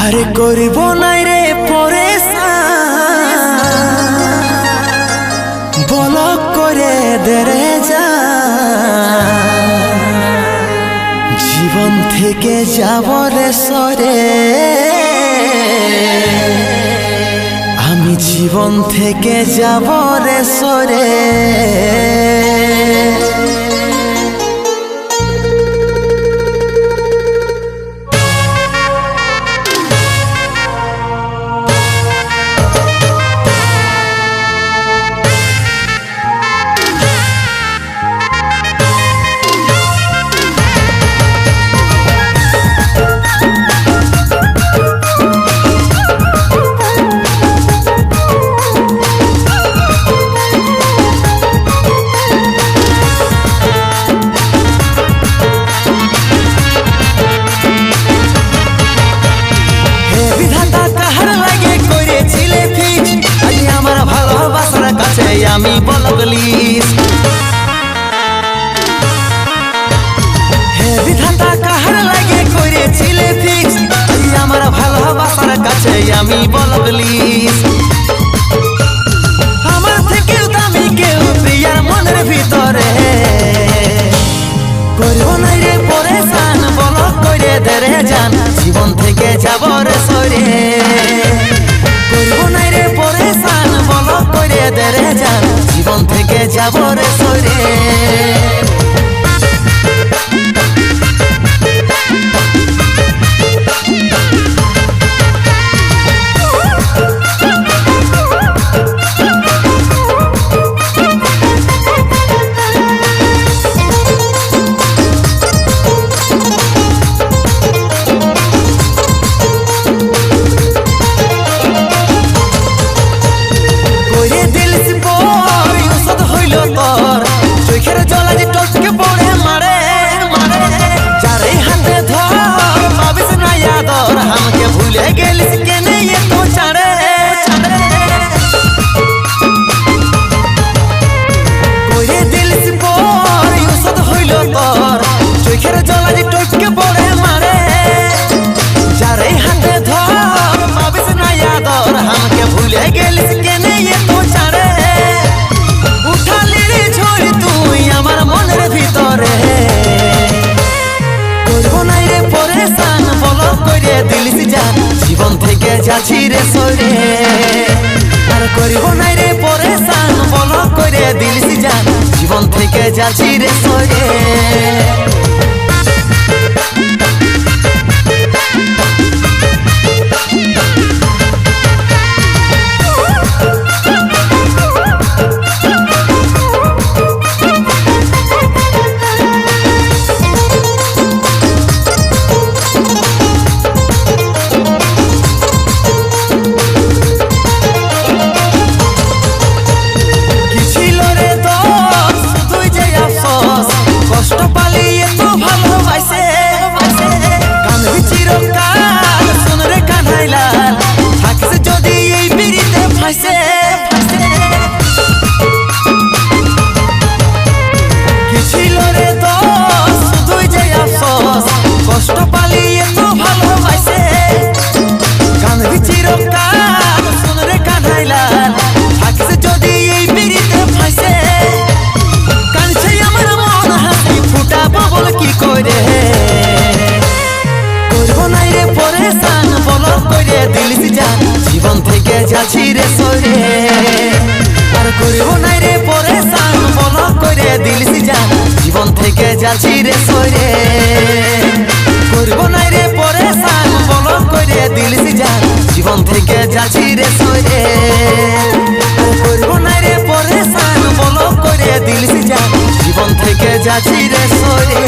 আরে করিব নাই রে পরেশান বলক করে দেরে যা জীবন থেকে যাব রে সরে আমি জীবন থেকে যাব রে সরে আমি বলগলিস হে বিধাতা কাহার লাগে করেছিলে ফিক্স আমার ভালোবাসার কাছে আমি বলগলিস আমার থেকেও দামি কেউ প্রিয়ার মনের ভিতরে করব নাই রে পরেশান বলক করে দেরে যান জীবন থেকে যাব রে সরে করব নাই রে পরেশান বলক করে দেরে যান জীবন থেকে যাব রে সরে চোখের জলা যে টসকে পড়ে মারে মারে যারে হাতে ধর পাবিস না আদর আমাকে ভুলে গেলিস কেনে এত ছাড়ে করে দিলিস পর ওষুধ হইল তোর চোখের জলা যে টসকে পড়ে মারে যারে হাতে ধর পাবিস না আদর আমাকে ভুলে গেলিস কেনে এত ছাড়ে জীবন থেকে যাচ্ছি রে সরে আর করিব নাই রে পরেশান বলক করে দিলিস জান জীবন থেকে যাচ্ছি রে সরে কষ্ট পালি এত ভালোবাসে কাঁদবি চিরকাল শুন রে কানাইলাল থাকিস যদি এই পিড়িতে ফাঁসে কানছে আমার মন হাসি ফুটাবো বল কি করে করব নাই রে পরেশান বলক করে দিলিস জান জীবন থেকে যাচ্ছি রে সরে আর করব নাই রে পরেশান বলক করে দিলিস জান জীবন থেকে যাচ্ছি রে সরে করব নাই রে পরেশান বলক করে দিলিস জান জীবন থেকে যাচ্ছি রে সরে করব নাই রে পরেশান বলক করে দিলিস জান জীবন থেকে যাচ্ছি রে সরে।